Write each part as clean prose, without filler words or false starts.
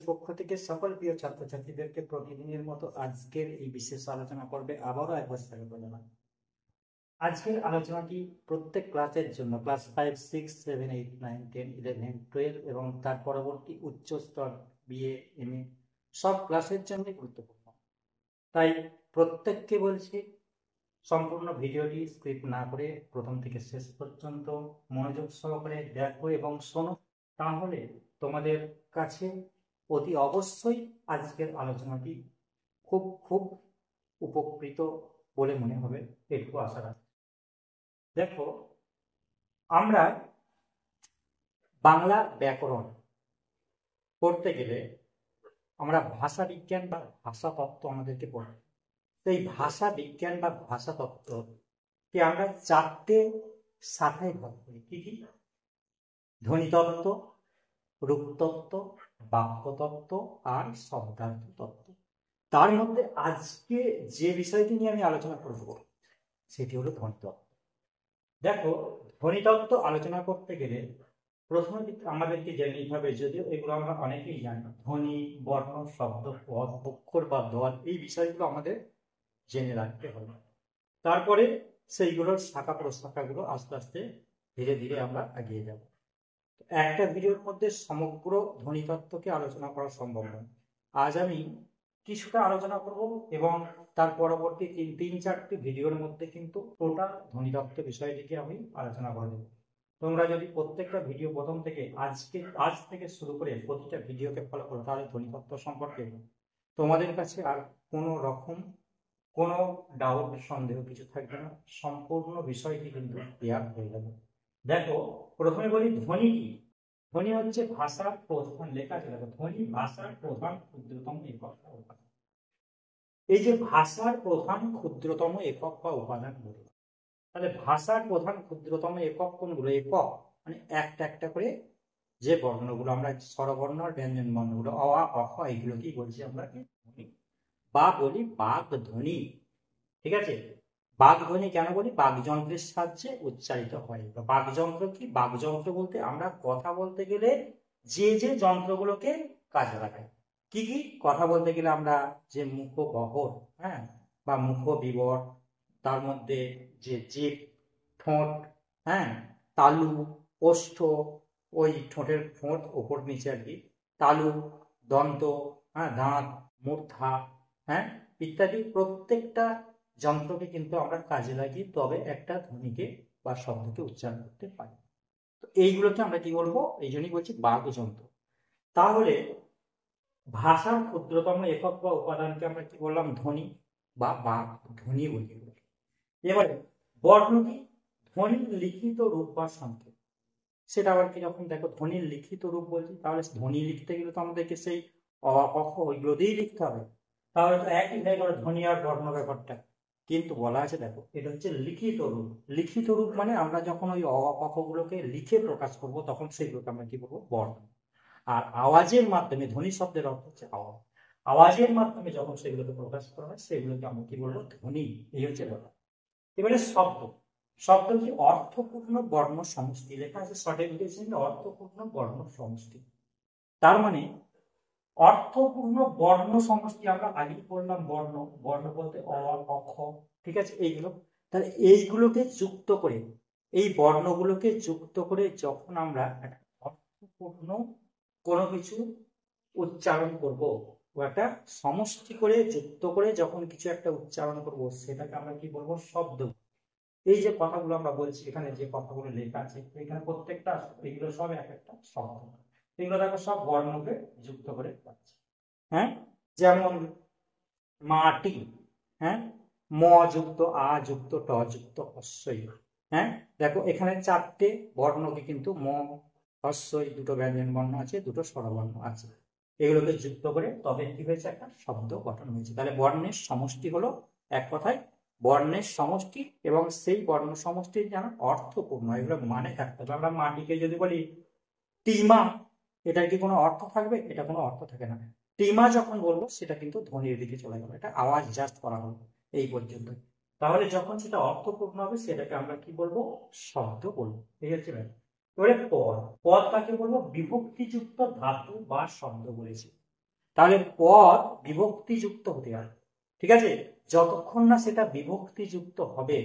পক্ষ থেকে সকল প্রিয় ছাত্রছাত্রীদেরকে প্রতিদিনের মতো আজকের এই বিশেষ আলোচনা পর্বে আবারও একবার স্বাগত জানাই। আজকের আলোচনাটি প্রত্যেক ক্লাসের জন্য ক্লাস 5, 6, 7, 8, 9, 10, 11, 12 এবং তার পরবর্তী উচ্চ স্তর বিএ এমএ সব ক্লাসের জন্য গুরুত্বপূর্ণ। তাই প্রত্যেককে বলছি সম্পূর্ণ ভিডিওটি স্ক্রিপ্ট না করে প্রথম থেকে শেষ পর্যন্ত মনোযোগ সহকারে দেখো এবং শোনো, তাহলে তোমাদের কাছে অতি অবশ্যই আজকের আলোচনাটি খুব খুব উপকৃত বলে মনে হবে, এটুকু আশা রাখি। দেখো, আমরা বাংলা ব্যাকরণ পড়তে গেলে আমরা ভাষা বিজ্ঞান বা ভাষা তত্ত্ব আমাদেরকে পড়তে, এই ভাষা বিজ্ঞান বা ভাষা তত্ত্বকে আমরা 4টে শাখায় ভাগ করি। কি কি? ধ্বনিতত্ত্ব, রূপতত্ত্ব, বাক্যতত্ত্ব আর শব্দার্থ তত্ত্ব। তার মধ্যে আজকে যে বিষয়টি নিয়ে আমি আলোচনা করব সেটি হলো ধ্বনিতত্ত্ব। দেখো, ধ্বনিতত্ত্ব আলোচনা করতে গেলে প্রথমে আমাদেরকে জেনে নিতে হবে, যদিও এগুলো আমরা অনেকেই জানি, ধ্বনি, বর্ণ, শব্দ, পদ, অক্ষর বা দল, এই বিষয়গুলো আমাদের জেনে রাখতে হবে। তারপরে সেইগুলোর শাখা প্রশাখাগুলো আস্তে আস্তে ধীরে ধীরে আমরা এগিয়ে যাব। একটা ভিডিওর মধ্যে সমগ্র ধ্বনিতত্ত্বকে আলোচনা করা সম্ভব নয়। আজ আমি কিছুটা আলোচনা করব এবং তার পরবর্তী 3-4টি ভিডিওর মধ্যে কিন্তু টোটাল ধ্বনিতত্ত্ব বিষয়টিকে আমি আলোচনা করে দেব। তোমরা যদি প্রত্যেকটা ভিডিও প্রথম থেকে আজ থেকে শুরু করে প্রতিটা ভিডিওকে ফলো করো, তাহলে ধ্বনিতত্ত্ব সম্পর্কে তোমাদের কাছে আর কোনো রকম কোনো ডাউট, সন্দেহ কিছু থাকবে না। সম্পূর্ণ বিষয়টি কিন্তু ক্লিয়ার হয়ে যাবে। দেখো, প্রথমে বলি ধ্বনি কি। ধ্বনি হচ্ছে ভাষার প্রধান, লেখা আছে দেখো, ধ্বনি ভাষার প্রধান ক্ষুদ্রতম একক বা উপাদান। এই যে ভাষার প্রধান ক্ষুদ্রতম একক বা উপাদান বলে, তাহলে ভাষার প্রধান ক্ষুদ্রতম একক কোনগুলো? একক মানে একটা একটা করে যে বর্ণগুলো আমরা স্বরবর্ণ আর ব্যঞ্জন বর্ণগুলো অ আ ক খ, এগুলো কি বলছি আমরা? ধ্বনি বা বলি বাগ ধ্বনি। ঠিক আছে? বাগধ্বনি কেন বলি? বাগযন্ত্রের সাহায্যে উচ্চারিত হয়। বাগযন্ত্র কি? বাগযন্ত্র বলতে আমরা কথা বলতে গেলে যে যে যন্ত্রগুলোকে কাজে লাগাই। কি কি? কথা বলতে গেলে আমরা যে মুখগহ্বর, হ্যাঁ, বা মুখবিবর, তার মধ্যে যে জিভ, ঠোঁট, হ্যাঁ, তালু, ওষ্ঠ, ওই ঠোঁটের ঠোঁট ওপর নিচে আর কি, তালু, দন্ত, হ্যাঁ, দাঁত, মূর্ধা, হ্যাঁ, ইত্যাদি প্রত্যেকটা যন্ত্রকে কিন্তু আমরা কাজে লাগিয়ে তবে একটা ধ্বনিকে বা শব্দকে উচ্চারণ করতে পারি। তো এইগুলোকে আমরা কি বলবো? এই জন্যই বলছি বাগযন্ত্র। তাহলে ভাষার ক্ষুদ্রতম একক বা উপাদানকে আমরা কি বললাম? ধ্বনি বা বাগ ধ্বনি বলি। এবারে বর্ণ কি? ধ্বনির লিখিত রূপ বা সংকেত। সেটা আবার কিরকম? দেখো, ধ্বনির লিখিত রূপ বলছি, তাহলে ধ্বনি লিখতে গেলে তো আমাদেরকে সেই অ ক খ ওইগুলো দিয়েই লিখতে হবে। তাহলে তো একই হয়ে গেল ধ্বনি আর বর্ণ ব্যাপারটা। কিন্তু বলা আছে, দেখো, এটা হচ্ছে লিখিত রূপ। লিখিত রূপ মানে আমরা যখন ওই অ ক খ গুলোকে লিখে প্রকাশ করব, তখন সেইগুলোকে আমরা কি বলবো? বর্ণ। আর আওয়াজের মাধ্যমে, ধ্বনি শব্দের অর্থ হচ্ছে আওয়াজ, আওয়াজের মাধ্যমে যখন সেগুলোকে প্রকাশ করা হয় সেগুলোকে আমরা কি বলবো? ধ্বনি। এই হচ্ছে ব্যাপার। এবারে শব্দ। শব্দ কি? অর্থপূর্ণ বর্ণ সমষ্টি। লেখা আছে শর্টে লিখেছি অর্থপূর্ণ বর্ণ সমষ্টি। তার মানে অর্থপূর্ণ বর্ণ সমষ্টি আমরা আগেই পড়লাম। বর্ণ, বর্ণ বলতে অ আ ক খ, ঠিক আছে, এইগুলো। তাহলে এইগুলোকে যুক্ত করে, এই বর্ণগুলোকে যুক্ত করে যখন আমরা একটা অর্থপূর্ণ কোনো কিছু উচ্চারণ করব, ও একটা সমষ্টি করে যুক্ত করে যখন কিছু একটা উচ্চারণ করব, সেটাকে আমরা কি বলবো? শব্দ। এই যে কথাগুলো আমরা বলছি, এখানে যে কথাগুলো লেখা আছে, এখানে প্রত্যেকটা এগুলো সব এক একটা শব্দ। এগুলো দেখো সব বর্ণকে যুক্ত করে পাচ্ছি। হ্যাঁ, যেমন মাটি, হ্যাঁ, ম যুক্ত আ যুক্ত ট যুক্ত হস্যই। হ্যাঁ, দেখো এখানে 4টে বর্ণকে কিন্তু ম, হস্যই, দুটো ব্যঞ্জন বর্ণ আছে, দুটো স্বরবর্ণ আছে, এগুলোকে যুক্ত করে তবে কি হয়েছে? একটা শব্দ গঠন হয়েছে। তাহলে বর্ণের সমষ্টি হলো, এক কথায় বর্ণের সমষ্টি, এবং সেই বর্ণ সমষ্টির যেন অর্থপূর্ণ, এগুলো মানে থাকতে হবে। আমরা মাটিকে যদি বলি টিমা, এটার কি কোনো অর্থ থাকবে? এটা কোনো অর্থ থাকে না। টিমা যখন বলবো সেটা কিন্তু ধ্বনির দিকে চলে গেল, এটা আওয়াজ জাস্ট করা হলো এই পর্যন্ত। তাহলে যখন সেটা অর্থপূর্ণ হবে সেটাকে আমরা কি বলবো? শব্দ বলবো। ঠিক আছে? এবারে পদ। পদ কাকে বলবো? বিভক্তিযুক্ত ধাতু বা শব্দ বলেছি। তাহলে পদ বিভক্তিযুক্ত হতে হবে, ঠিক আছে? যতক্ষণ না সেটা বিভক্তিযুক্ত হবে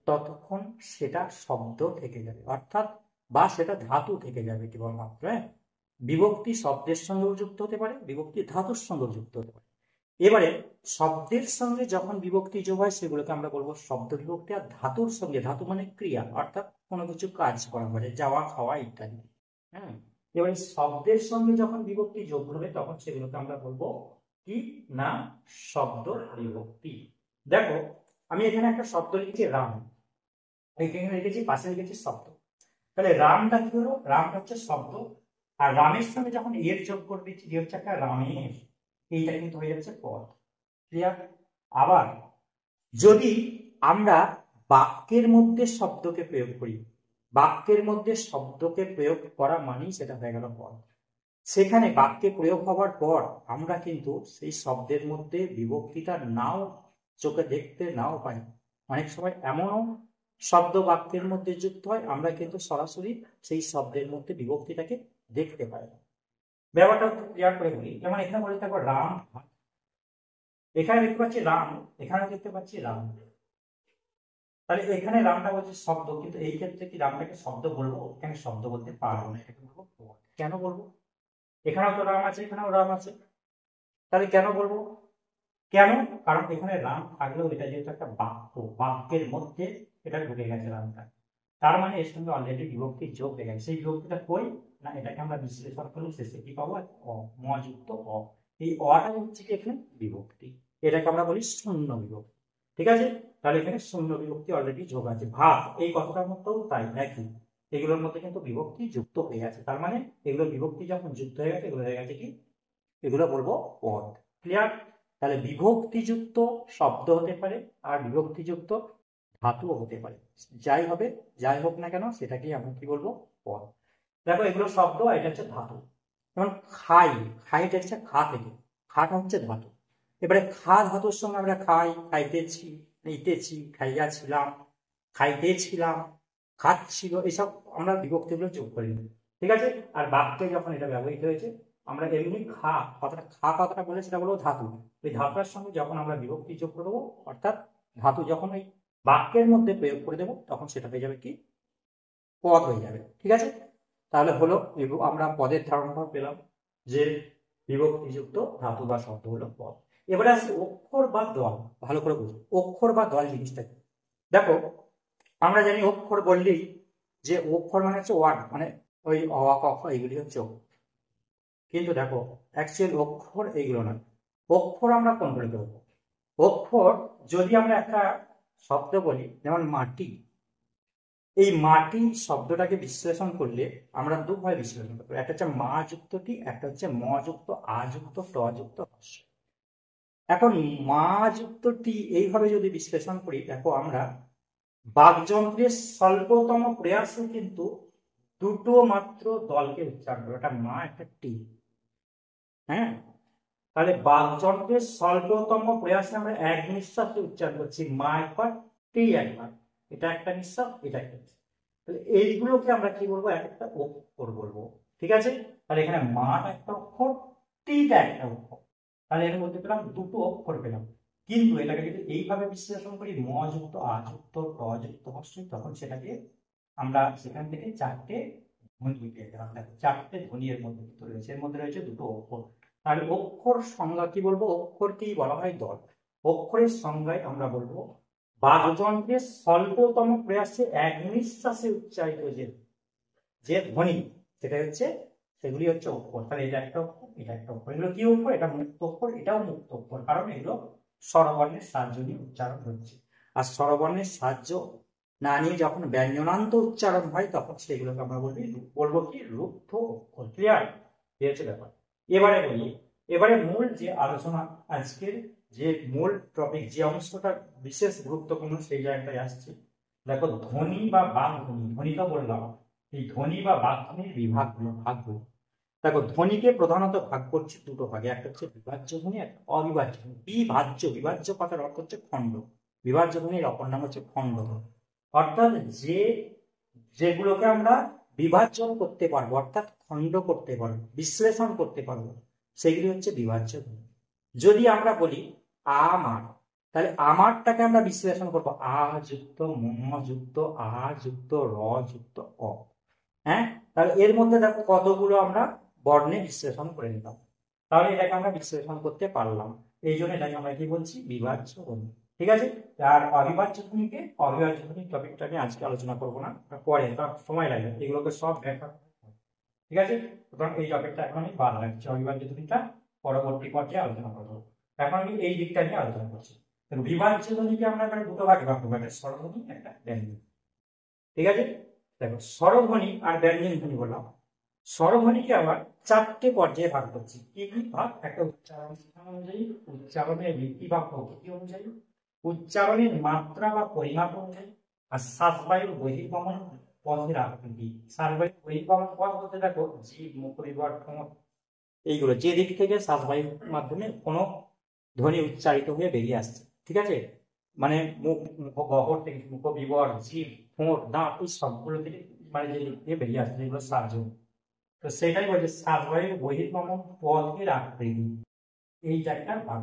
ততক্ষণ সেটা শব্দ থেকে যাবে, অর্থাৎ বা সেটা ধাতু থেকে যাবে কেবলমাত্র। হ্যাঁ, বিভক্তি শব্দের সঙ্গেও যুক্ত হতে পারে, বিভক্তি ধাতুর সঙ্গেও যুক্ত হতে পারে। এবারে শব্দের সঙ্গে যখন বিভক্তি যোগ হয় সেগুলোকে আমরা বলবো শব্দ বিভক্তি। আর ধাতুর সঙ্গে, ধাতু মানে ক্রিয়া, অর্থাৎ কোনো কিছু কাজ করা মানে যাওয়া, খাওয়া ইত্যাদি। হ্যাঁ, এবারে শব্দের সঙ্গে যখন বিভক্তি যোগ হবে তখন সেগুলোকে আমরা বলবো কি না শব্দ বিভক্তি। দেখো আমি এখানে একটা শব্দ লিখেছি রাম, এখানে লিখেছি, পাশে লিখেছি শব্দ। তাহলে রামটা কি হলো? রামটা হচ্ছে শব্দ, আর রামের সঙ্গে যখন এর যোগ করবে কি হচ্ছে একটা রামের, এইটা কিন্তু হয়ে যাচ্ছে পদ। ক্লিয়ার? আবার যদি আমরা বাক্যের মধ্যে শব্দকে প্রয়োগ করি, বাক্যের মধ্যে শব্দকে প্রয়োগ করা মানেই সেটা হয়ে গেল পদ। সেখানে বাক্যে প্রয়োগ হওয়ার পর আমরা কিন্তু সেই শব্দের মধ্যে বিভক্তিটা নাও চোখে দেখতে নাও পাই। অনেক সময় এমনও শব্দ বাক্যের মধ্যে যুক্ত হয় আমরা কিন্তু সরাসরি সেই শব্দের মধ্যে বিভক্তিটাকে দেখতে পাই না। ব্যাপারটা একটু ক্লিয়ার করে বলি। যেমন এখানে বলে থাকবো রাম, এখানে দেখতে পাচ্ছি রাম, এখানে দেখতে পাচ্ছি রাম। তাহলে এখানে রামটা বলছে শব্দ, কিন্তু এই ক্ষেত্রে কি রামটাকে শব্দ বলবো? এখানে শব্দ বলতে পারবো না, এটাকে বলবো পদ। কেন বলবো? এখানেও তো রাম আছে, এখানেও রাম আছে, তাহলে কেন বলবো? কেন? কারণ এখানে রাম থাকলেও এটা যেহেতু একটা বাক্য, বাক্যের মধ্যে এটা ঢুকে গেছে রামটা, তার মানে এর সঙ্গে অলরেডি বিভক্তি যোগ হয়ে গেছে। সেই বিভক্তিটা কই না, এটাকে আমরা বিশ্লেষণ করলে শেষে কি পাবো? অ, মযুক্ত অ। এই অটা হচ্ছে কি এখানে বিভক্তি, এটাকে আমরা বলি শূন্য বিভক্তি। ঠিক আছে? তাহলে এখানে শূন্য বিভক্তি অলরেডি যোগ আছে। ভাব এই কথাটার মধ্যেও তাই একই, এগুলোর মধ্যে কিন্তু বিভক্তি যুক্ত হয়ে গেছে, তার মানে এগুলো বিভক্তি যখন যুক্ত হয়ে গেছে এগুলো হয়ে গেছে কি, এগুলো বলবো পদ। ক্লিয়ার? তাহলে বিভক্তিযুক্ত শব্দ হতে পারে আর বিভক্তিযুক্ত ধাতুও হতে পারে, যাই হবে যাই হোক না কেন সেটাকেই আমরা কি বলবো? পদ। দেখো এগুলো শব্দ, এটা হচ্ছে ধাতু। যেমন খাই, খাইটা হচ্ছে খা থেকে, খাটা হচ্ছে ধাতু। এবারে খা ধাতুর সঙ্গে আমরা খাই, খাইতেছি, ইতেছি, খাইয়াছিলাম, খাইতেছিলাম, খাচ্ছিল, এসব আমরা বিভক্তিগুলো যোগ করি। ঠিক আছে? আর বাক্যে যখন এটা ব্যবহৃত হয়েছে আমরা এমনি খা কথাটা বলে সেটা বলবো ধাতু। ওই ধাতুর সঙ্গে যখন আমরা বিভক্তি যোগ করে দেবো, অর্থাৎ ধাতু যখন ওই বাক্যের মধ্যে প্রয়োগ করে দেবো তখন সেটা হয়ে যাবে কি? পদ হয়ে যাবে। ঠিক আছে? তাহলে হলো আমরা পদের ধারণাটা পেলাম যে বিভক্তিযুক্ত ধাতু বা শব্দ হলো পদ। এবারে আসি অক্ষর বা দল। ভালো করে বুঝো অক্ষর বা দল জিনিসটা কি। দেখো আমরা জানি অক্ষর বললেই যে অক্ষর মানে হচ্ছে ওয়ার্ড, মানে ওই অ আ ক খ এগুলি হচ্ছে অক্ষর। কিন্তু দেখো অ্যাকচুয়াল অক্ষর এইগুলো না। অক্ষর আমরা কোনগুলো করবো? অক্ষর যদি আমরা একটা শব্দ বলি যেমন মাটি, এই মাটি শব্দটাকে বিশ্লেষণ করলে আমরা দুভাবে বিশ্লেষণ করতে পারি, একটা হচ্ছে মা যুক্ত টি, একটা হচ্ছে ম যুক্ত আ যুক্ত ট যুক্ত হস্য। এখন মা যুক্ত টি এইভাবে যদি বিশ্লেষণ করি, দেখো আমরা বাকযন্ত্রের স্বল্পতম প্রয়াসে কিন্তু দুটো মাত্র দলকে উচ্চারণ করবো, একটা মা একটা টি। হ্যাঁ, তাহলে বাকযন্ত্রের স্বল্পতম প্রয়াসে আমরা এক নিঃশ্বাসে উচ্চারণ করছি, মা একবার টি একবার, এটা একটা নিঃশ্বাস, এটা একটা নিঃশ্বাস। তাহলে এইগুলোকে আমরা কি বলবো? এক একটা অক্ষর বলবো। ঠিক আছে? তাহলে এখানে মাটা একটা অক্ষর, টিটা একটা অক্ষর, তাহলে এর মধ্যে পেলাম দুটো অক্ষর পেলাম। কিন্তু এটাকে যদি এইভাবে বিশ্লেষণ করি ম যুক্ত আ যুক্ত ট যুক্ত হস্য, তখন সেটাকে আমরা সেখান থেকে চারটে ধ্বনি পেয়ে গেলাম। দেখো চারটে ধ্বনি এর মধ্যে রয়েছে, এর মধ্যে রয়েছে দুটো অক্ষর। তাহলে অক্ষর সংজ্ঞা কি বলবো? অক্ষরকেই বলা হয় দল। অক্ষরের সংজ্ঞায় আমরা বলবো বাকযন্ত্রের স্বল্পতম প্রয়াসে এক নিঃশ্বাসে উচ্চারিত যে ধ্বনি, সেটা হচ্ছে, সেগুলি হচ্ছে অক্ষর। তাহলে এটা একটা অক্ষর, এটা একটা অক্ষর। এগুলো কি অক্ষর? এটা মুক্ত অক্ষর, এটাও মুক্ত অক্ষর, কারণ এগুলো স্বরবর্ণের সাহায্য নিয়ে উচ্চারণ হচ্ছে। আর স্বরবর্ণের সাহায্য না নিয়ে যখন ব্যঞ্জনান্ত উচ্চারণ হয় তখন সেগুলোকে আমরা বলবো কি? রুদ্ধ অক্ষর। ক্লিয়ার? এই হচ্ছে ব্যাপার। এবারে বলি, এবারে মূল যে আলোচনা, আজকের যে মূল টপিক, যে অংশটা বিশেষ গুরুত্বপূর্ণ সেই জায়গাটায় আসছে। দেখো ধ্বনি বা বাকধ্বনি, ধ্বনি তো বললাম, এই ধ্বনি বা বাকধ্বনির ভাগগুলো। দেখো ধ্বনিকে প্রধানত ভাগ করছি দুটো ভাগে, একটা হচ্ছে বিভাজ্য ধ্বনি, একটা অবিভাজ্য ধ্বনি। বিভাজ্য কথার অর্থ হচ্ছে খণ্ড, বিভাজ্য ধ্বনির অপর নাম হচ্ছে খণ্ড ধ্বনি। অর্থাৎ যেগুলোকে আমরা বিভাজন করতে পারবো, অর্থাৎ খণ্ড করতে পারবো, বিশ্লেষণ করতে পারবো, সেগুলি হচ্ছে বিভাজ্য ধ্বনি। যদি আমরা বলি আমার, তাহলে আমারটাকে আমরা বিশ্লেষণ করবো আ যুক্ত ম যুক্ত আ যুক্ত র যুক্ত অ। হ্যাঁ, তাহলে এর মধ্যে দেখো কতগুলো আমরা বর্ণে বিশ্লেষণ করে নিলাম। তাহলে এটাকে আমরা বিশ্লেষণ করতে পারলাম, এই জন্য এটাকে আমরা কি বলছি, বিভাজ্য ধ্বনি। ঠিক আছে। আর অবিভাজ্য ধ্বনিকে, অবিভাজ্য ধ্বনির টপিকটা আমি আজকে আলোচনা করবো না, পরে তার সময় লাগবে, এগুলোকে সব ব্যাখ্যা। ঠিক আছে, সুতরাং এই টপিকটা এখন আমি বাদ রাখছি, অবিভাজ্য ধ্বনিটা পরবর্তী পর্যায়ে আলোচনা করবো। এখন আমি এই দিকটা নিয়ে আলোচনা করছি। বিভাজ্য ধ্বনিকে আমরা এখানে দুটো ভাগে ভাগ করবো, একটা স্বরধ্বনি একটা ব্যঞ্জন। ঠিক আছে, দেখো স্বরধ্বনি আর ব্যঞ্জন ধ্বনি বললাম। স্বরধ্বনিকে আবার চারটে পর্যায়ে ভাগ করছি। কি কি ভাগ? একটা উচ্চারণ স্থান অনুযায়ী, উচ্চারণের রীতি বা প্রকৃতি অনুযায়ী, উচ্চারণের মাত্রা বা পরিমাপ অনুযায়ী, আর শ্বাসবায়ুর বহির্গমন পথের আকৃতি। শ্বাসবায়ুর বহির্গমন পথ বলতে দেখো জীব, মুখ, ঠোঁট, এইগুলো যে দিক থেকে শ্বাসবায়ুর মাধ্যমে কোনো ধ্বনি উচ্চারিত হয়ে বেরিয়ে আসছে। ঠিক আছে, মানে মুখ, মুখগহ্বর থেকে, মুখবিবর, জিভ, ঠোঁট, দাঁত, এই সবগুলো থেকে মানে যে দিক থেকে বেরিয়ে আসছে, এগুলো শ্বাসযোনি। তো সেটাই বলছে শ্বাসবায়ুর বহির্গমন পথের আকৃতি, এই চারটা ভাগ।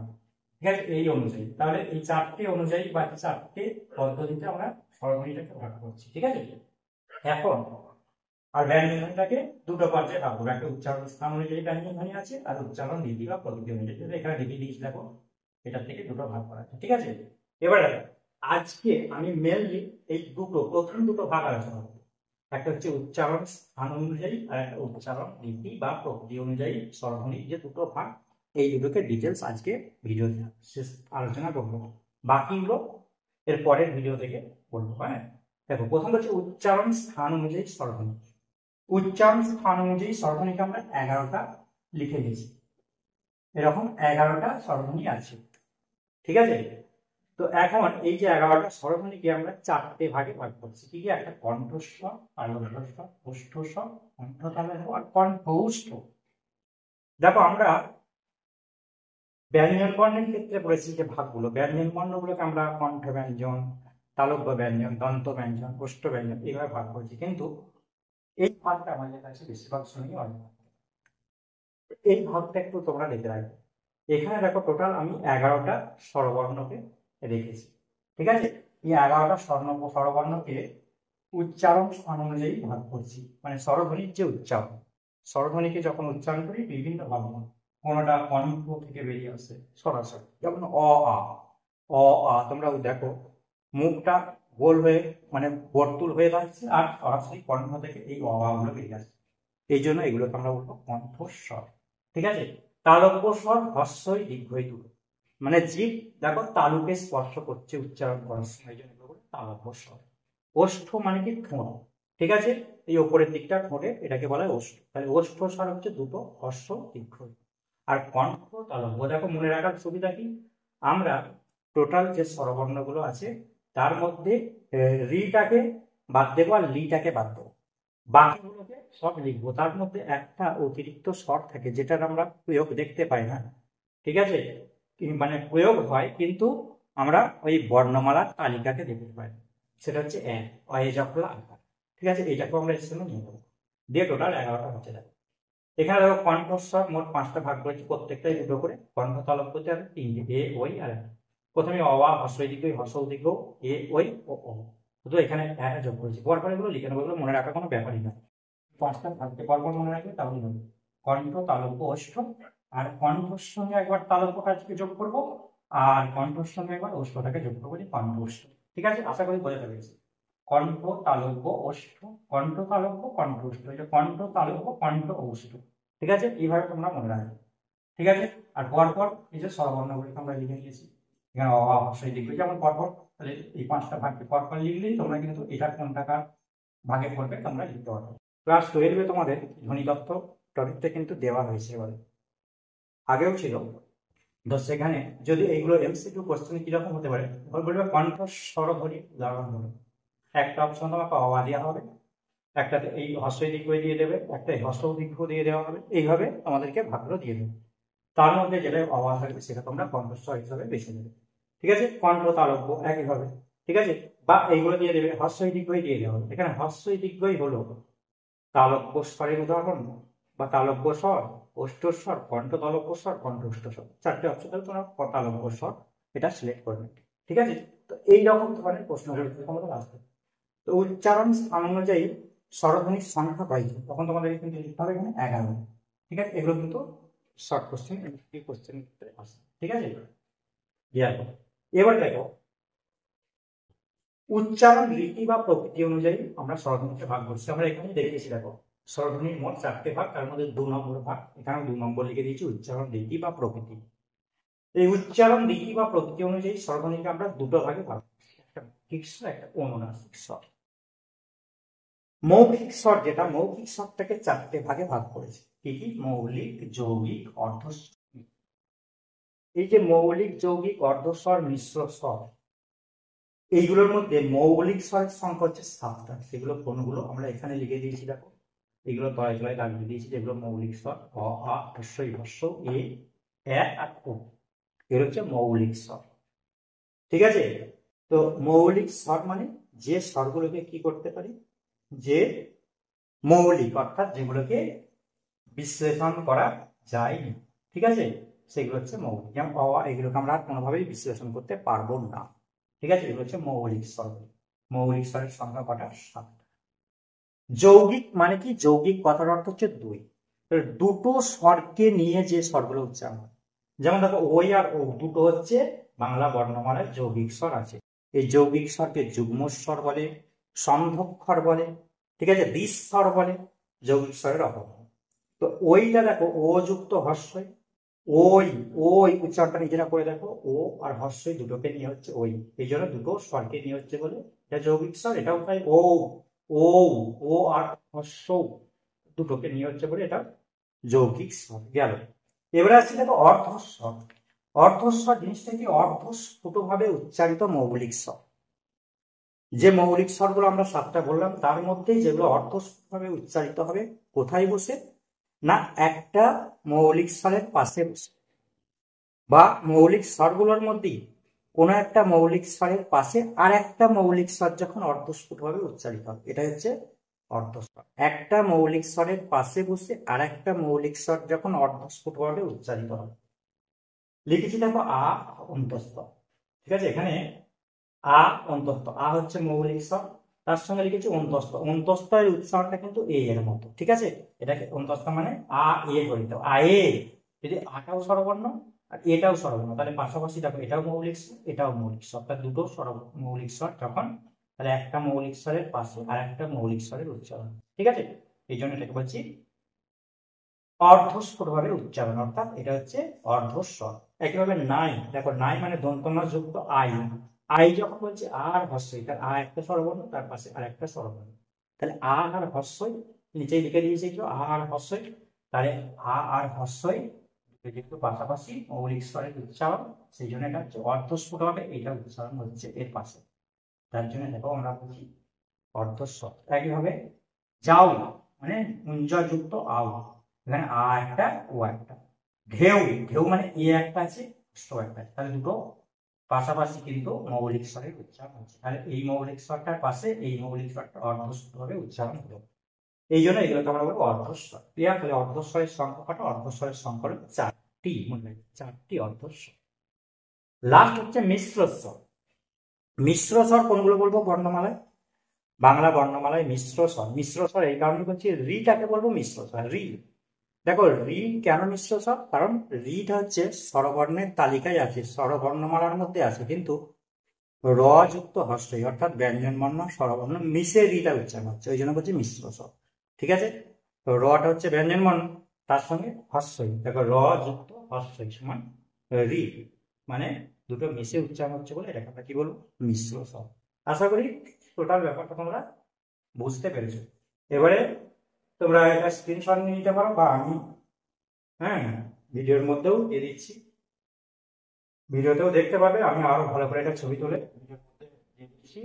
ঠিক আছে, এই অনুযায়ী, তাহলে এই চারটে অনুযায়ী বা চারটে পদ্ধতিতে আমরা স্বরধ্বনিটাকে ভাগ করছি। ঠিক আছে, এখন আর ব্যঞ্জন ধ্বনিটাকে দুটো পর্যায়ে ভাগ করবো, একটা উচ্চারণ স্থান অনুযায়ী ব্যঞ্জন ধ্বনি আছে, আর উচ্চারণ রীতি বা প্রকৃতি অনুযায়ী। এখানে লিখে দিয়েছি দেখো, এটা থেকে দুটো ভাগ করা আছে। ঠিক আছে, এবার দেখো আজকে আমি মেনলি এই প্রথম দুটো ভাগ আলোচনা করবো। একটা হচ্ছে উচ্চারণ স্থান অনুযায়ী, আর একটা উচ্চারণ রীতি বা প্রকৃতি অনুযায়ী স্বরধ্বনির যে দুটো ভাগ, এই দুটোকে ডিটেলস আজকে ভিডিও শেষ আলোচনা করবো। বাকিগুলো এর পরের ভিডিও থেকে বলবো। হ্যাঁ, দেখো প্রথম হচ্ছে উচ্চারণ স্থান অনুযায়ী স্বরধ্বনি। উচ্চারণ স্থান অনুযায়ী স্বরধ্বনিকে আমরা 11টা লিখে দিয়েছি, এরকম 11টা স্বরধ্বনি আছে। ঠিক আছে, তো এখন এই যে 11টা স্বরধ্বনিকে আমরা চারটে ভাগে ভাগ করছি। কি কি? একটা কণ্ঠস্বর, তালব্যস্বর, ওষ্ঠস্বর, কণ্ঠতালব্য আর কণ্ঠস্থ। দেখো আমরা ব্যঞ্জন বর্ণের ক্ষেত্রে পড়েছি যে ভাগগুলো, ব্যঞ্জন বর্ণগুলোকে আমরা কণ্ঠ ব্যঞ্জন, তালব্য ব্যঞ্জন, দন্ত ব্যঞ্জন, ওষ্ঠ ব্যঞ্জন এইভাবে ভাগ করছি, কিন্তু এই ভাগটা আমাদের কাছে বেশিরভাগ সময় অনেক, এই ভাগটা একটু তোমরা লিখে রাখবে। এখানে দেখো টোটাল আমি 11টা স্বরবর্ণকে রেখেছি। ঠিক আছে, এই 11টা স্বরবর্ণকে উচ্চারণ স্থান অনুযায়ী ভাগ করছি, মানে স্বরধ্বনির যে উচ্চারণ, স্বরধ্বনিকে যখন উচ্চারণ করি বিভিন্ন ভাবে, কোনটা কণ্ঠ থেকে বেরিয়ে আসে সরাসরি, যেমন অ আ। অ আ তোমরা দেখো মুখটা গোল হয়ে মানে বর্তুল হয়ে যাচ্ছে, আর সরাসরি কণ্ঠ থেকে এই অ আ গুলো বেরিয়ে আসছে, এই জন্য এগুলোকে আমরা বলবো কণ্ঠস্বর। ঠিক আছে, তালব্য স্বর হ্রস্বই দীর্ঘই দুটো, মানে জীব দেখো তালুকে স্পর্শ করছে উচ্চারণ করার সময়, এই জন্য তালব্য স্বর। ওষ্ঠ মানে কি? ঠোঁট। ঠিক আছে, এই ওপরের দিকটা ঠোঁটে, এটাকে বলা হয় ওষ্ঠ। তাহলে ওষ্ঠ স্বর হচ্ছে দুটো, হ্রস্ব দীর্ঘ। আর কণ্ঠ তালব্য দেখো মনে রাখার সুবিধা কি, আমরা টোটাল যে স্বরবর্ণগুলো আছে তার মধ্যে রিটাকে বাদ দেবো আর লিটাকে বাদ দেবো, বাকিগুলোকে সব লিখবো। তার মধ্যে একটা অতিরিক্ত স্বর থাকে যেটার আমরা প্রয়োগ দেখতে পাই না। ঠিক আছে, মানে প্রয়োগ হয় কিন্তু আমরা ওই বর্ণমালার তালিকাকে দেখতে পাই, সেটা হচ্ছে যখন আকার। ঠিক আছে, এইটাকে আমরা এর সঙ্গে নিয়ে নেবো, দিয়ে টোটাল 11টা হচ্ছে। দেখো এখানে দেখো কণ্ঠস্বর মোট 5টা ভাগ করেছি, প্রত্যেকটাই দুটো করে। কণ্ঠ তালব্যতে আর 3টে, এ ওই আর প্রথমে অ আ হ্রস্ব দীর্ঘ, হ্রস্ব দীর্ঘ, এ ওই ও ও, শুধু এখানে একটা যোগ করেছি। পরপর এগুলো লিখে নেবো, এগুলো মনে রাখার কোনো ব্যাপারই না, 5টা ভাগকে পরপর মনে রাখবে তাহলে হবে। কণ্ঠ তালব্য ওষ্ঠ, আর কণ্ঠর সঙ্গে একবার তালব্য কাজকে যোগ করবো, আর কণ্ঠর সঙ্গে একবার ওষ্ঠটাকে যোগ করবো, কণ্ঠ ওষ্ঠ। ঠিক আছে, আশা করি বোঝাতে পেরেছি। কণ্ঠ তালব্য ওষ্ঠ, কণ্ঠ তালব্য কণ্ঠ ওষ্ঠ, এটা কণ্ঠ তালব্য কণ্ঠ ওষ্ঠ। ঠিক আছে, এইভাবে তোমরা মনে রাখবে। ঠিক আছে, আর পরপর এই যে স্বরবর্ণগুলিকে আমরা লিখে নিয়েছি, এখানে অ আ হ্রস্ব দীর্ঘ যেমন পরপর, তাহলে এই 5টা ভাগকে পরপর লিখলেই তোমরা কিন্তু এটা কোনটা কার ভাগে পড়বে তোমরা লিখতে পারবে। ক্লাস 12-এ তোমাদের ধ্বনিতত্ত্ব টপিকটা কিন্তু দেওয়া হয়েছে, এবারে আগেও ছিল। তো সেখানে যদি এইগুলো এমসিকিউ কোশ্চেন কিরকম হতে পারে, বলবে কণ্ঠ স্বরধ্বনি উদাহরণ হলো, একটা অপশন তোমাকে অ আ দেওয়া হবে, একটাতে এই হ্রস্ব দীর্ঘ দিয়ে দেবে, একটা হ্রস্ব দীর্ঘ দিয়ে দেওয়া হবে, এইভাবে আমাদেরকে ভাগগুলো দিয়ে দেবে। তার মধ্যে যেটা অ আ থাকবে সেটা তোমরা কণ্ঠস্বর হিসাবে বেছে নেবে। ঠিক আছে, কণ্ঠ তালব্য একইভাবে। ঠিক আছে, বা এইগুলো দিয়ে দেবে, হ্রস্ব দীর্ঘই দিয়ে দেওয়া হবে। এখানে হ্রস্ব দীর্ঘই হলো তালব্য স্বরের উদাহরণ বা তালব্য স্বর, ওষ্ঠস্বর, কণ্ঠতালব্যস্বর, কণ্ঠস্থস্বর, চারটে অপশন তাহলে তোমরা তালব্যস্বর এটা সিলেক্ট করে নেবে। ঠিক আছে, তো এইরকম ধরনের প্রশ্নগুলো তোমাদের আসবে। তো উচ্চারণ স্থান অনুযায়ী স্বরধ্বনির সংখ্যা কয়টি, তখন তোমাদের কিন্তু লিখতে হবে এখানে 11। ঠিক আছে, এগুলো কিন্তু শর্ট কোশ্চেন, এই কোশ্চেন আসে। ঠিক আছে, এবার দেখো উচ্চারণ রীতি বা প্রকৃতি অনুযায়ী আমরা স্বরধ্বনিকে ভাগ করছি। আমরা এখানে দেখেছি, দেখো স্বরধ্বনির মোট 4টে ভাগ, তার মধ্যে 2 নম্বর ভাগ, এখানে 2 নম্বর লিখে দিয়েছি উচ্চারণ রীতি বা প্রকৃতি। এই উচ্চারণ রীতি বা প্রকৃতি অনুযায়ী স্বরধ্বনিকে আমরা দুটো ভাগে ভাগ করছি, একটা মৌখিক স্বর, একটা অনুনাসিক স্বর। মৌখিক স্বর যেটা, মৌখিক স্বরটাকে 4টে ভাগে ভাগ করেছে। কি কি? মৌলিক, যৌগিক, অর্ধস্বর। এই যে মৌলিক, যৌগিক, অর্ধস্বর, মিশ্র স্বর, এইগুলোর মধ্যে মৌলিক স্বরের সংখ্যা হচ্ছে 7টা। সেগুলো কোনগুলো আমরা এখানে লিখে দিয়েছি, দেখো এগুলো তলায় তলায় লাগিয়ে দিয়েছি, যেগুলো মৌলিক স্বর। অ, আ, হ্রস্বই, হ্রস্ব, এ, আর ও, এর হচ্ছে মৌলিক স্বর। ঠিক আছে, তো মৌলিক স্বর মানে যে স্বরগুলোকে কি করতে পারি, যে মৌলিক অর্থাৎ যেগুলোকে বিশ্লেষণ করা যায়নি। ঠিক আছে, সেগুলো হচ্ছে মৌলিক। যেমন অ, এগুলোকে আমরা কোনোভাবেই বিশ্লেষণ করতে পারবো না। ঠিক আছে, এগুলো হচ্ছে মৌলিক স্বর। মৌলিক স্বরের সংখ্যা কটা? 7টা। যৌগিক মানে কি? যৌগিক কথার অর্থ হচ্ছে দুই, দুটো স্বরকে নিয়ে যে স্বরগুলো উচ্চারণ হয়। যেমন দেখো ওই আর ও দুটো হচ্ছে বাংলা বর্ণমালায় যৌগিক স্বর আছে। এই যৌগিক স্বরকে যুগ্ম স্বর বলে, সন্ধক্ষর বলে, ঠিক আছে, দ্বিস্বর বলে, যৌগিক স্বরের অপভ্রম। তো ওইটা দেখো ও যুক্ত হর্ষই, ওই ওই উচ্চারণটা নিজেরা করে দেখো, ও আর হর্ষই দুটোকে নিয়ে হচ্ছে ওই, এই জন্য দুটো স্বরকে নিয়ে হচ্ছে বলে এটা যৌগিক স্বর। এটাও তাই, ও ও ও আর হর্ষ দুটোকে নিয়ে হচ্ছে বলে এটা যৌগিক স্বর গেল। এবারে আসছে দেখো অর্ধস্বর। অর্ধস্বর জিনিসটা কি? অর্ধস্ফুটভাবে উচ্চারিত মৌলিক স্বর। যে মৌলিক স্বরগুলো আমরা 7টা বললাম, তার মধ্যেই যেগুলো অর্ধস্ফুটভাবে উচ্চারিত হবে কোথায় বসে না, একটা মৌলিক স্বরের পাশে বসে, বা মৌলিক স্বরগুলোর মধ্যেই কোনো একটা মৌলিক স্বরের পাশে আর একটা মৌলিক স্বর যখন অর্ধস্ফুটভাবে উচ্চারিত হবে, এটা হচ্ছে অর্ধস্বর। একটা মৌলিক স্বরের পাশে বসে আর একটা মৌলিক স্বর যখন অর্ধস্ফুটভাবে উচ্চারিত হবে। লিখেছি দেখো আ অন্তস্থ। ঠিক আছে, এখানে আ অন্তস্থ, আ হচ্ছে মৌলিক স্বর, তার সঙ্গে লিখেছি অন্তস্থ। অন্তস্থের উচ্চারণটা কিন্তু এ এর মতো। ঠিক আছে, এটাকে অন্তস্থ মানে আ এ করে দাও, আ এ। যদি আটাও স্বরবর্ণ আর এটাও স্বরবর্ণ, তাহলে পাশাপাশি দেখো এটাও মৌলিক স্বর, এটাও মৌলিক স্বর, তার দুটো স্বর মৌলিক স্বর যখন, তাহলে একটা মৌলিক স্বরের পাশে আর একটা মৌলিক স্বরের উচ্চারণ। ঠিক আছে, এই জন্য এটাকে বলছি অর্ধস্বরভাবে উচ্চারণ, অর্থাৎ এটা হচ্ছে অর্ধস্বর। একইভাবে নাই, দেখো নাই মানে দন্তন্য যুক্ত আই, আই যখন বলছে আর হস্যই, তার আ একটা স্বরবর্ণ, তার পাশে আর একটা স্বরবর্ণ, তাহলে আ আর হস্যই, নিচে লিখে দিয়েছে কি আ আর হস্যই, তাহলে আ আর হস্যই যেহেতু পাশাপাশি মৌলিক স্বরের উচ্চারণ, সেই জন্য এটা হচ্ছে অর্ধস্ফুট হবে, এটা উচ্চারণ হচ্ছে এর পাশে, তার জন্য দেখো আমরা বলছি অর্ধস্বর। একইভাবে যাও মানে উঞ্জযুক্ত আও, এখানে আ একটা ও একটা। ঢেউ, ঢেউ মানে এ একটা আছে, একটা আছে, তাহলে দুটো পাশাপাশি কিন্তু মৌলিক স্বরের উচ্চারণ হচ্ছে, তাহলে এই মৌলিক স্বরটার পাশে এই মৌলিক স্বরটা অর্ধস্বর ভাবে উচ্চারণ হলো। এই জন্য এগুলোকে আমরা বলবো অর্ধস্বর। ক্লিয়ার? তাহলে অর্ধস্বরের সংখ্যা কটা? অর্ধস্বরের সংখ্যা হলো 4টি, মনে রাখবে 4টি অর্ধস্বর। লাস্ট হচ্ছে মিশ্র স্বর। মিশ্র স্বর কোনগুলো বলবো বর্ণমালায়? বাংলা বর্ণমালায় মিশ্র স্বর, মিশ্র স্বর এই কারণে বলছি, রিটাকে বলবো মিশ্র স্বর। রি, দেখো রি কেন মিশ্র স্বর? কারণ রিটা হচ্ছে স্বরবর্ণের তালিকায় আছে, স্বরবর্ণমালার মধ্যে আছে, কিন্তু র যুক্ত হর্ষই অর্থাৎ ব্যঞ্জন বর্ণ স্বরবর্ণ মিশে রিটা উচ্চারণ হচ্ছে, ওই জন্য বলছি মিশ্র স্বর। ঠিক আছে, তো রটা হচ্ছে ব্যঞ্জন বর্ণ, তার সঙ্গে হর্ষই, দেখো র যুক্ত হর্ষই সমান রি, মানে দুটো মিশে উচ্চারণ হচ্ছে বলে এটাকে আমরা কি বলবো? মিশ্র স্বর। আশা করি টোটাল ব্যাপারটা তোমরা বুঝতে পেরেছো। এবারে তোমরা এটা স্ক্রিনশট নিয়ে নিতে পারো, বা আমি ভিডিওর মধ্যেও দিয়ে দিচ্ছি, ভিডিওতেও দেখতে পাবে, আমি আরো ভালো করে এটা ছবি তুলে ভিডিওর মধ্যে দিয়ে দিচ্ছি,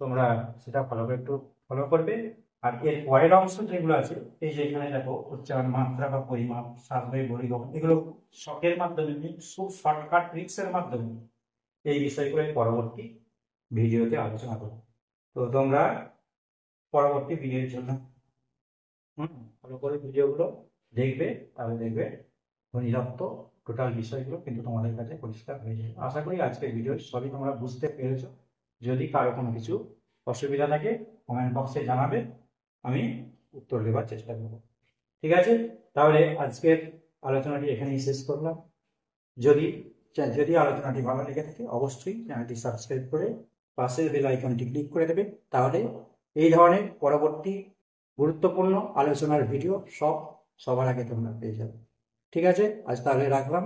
তোমরা সেটা ভালো করে একটু ফলো করবে। আর এর পরের অংশ যেগুলো আছে, এই যে এখানে দেখো উচ্চারণ, মাত্রা বা পরিমাপ, সার্ভে, পরিগমন, এগুলো শখের মাধ্যমে, খুব শর্টকাট ট্রিক্সের মাধ্যমে এই বিষয়গুলো পরবর্তী ভিডিওতে আলোচনা করবো। তো তোমরা পরবর্তী ভিডিওর জন্য ফলো করে ভিডিওগুলো দেখবে, তাহলে দেখবে ধ্বনিতত্ত্ব টোটাল বিষয়গুলো কিন্তু তোমাদের কাছে পরিষ্কার হয়ে যাবে। আশা করি আজকের ভিডিও সবই তোমরা বুঝতে পেরেছো। যদি কারো কোনো কিছু অসুবিধা থাকে কমেন্ট বক্সে জানাবে, আমি উত্তর দেওয়ার চেষ্টা করব। ঠিক আছে, তাহলে আজকের আলোচনাটি এখানেই শেষ করলাম। যদি যদি আলোচনাটি ভালো লেগে থাকে অবশ্যই চ্যানেলটি সাবস্ক্রাইব করে পাশের বেল আইকনটি ক্লিক করে দেবে, তাহলে এই ধরনের পরবর্তী গুরুত্বপূর্ণ আলোচনার ভিডিও সবার আগে তোমরা পেয়ে যাবে। ঠিক আছে, আজ তাহলে রাখলাম।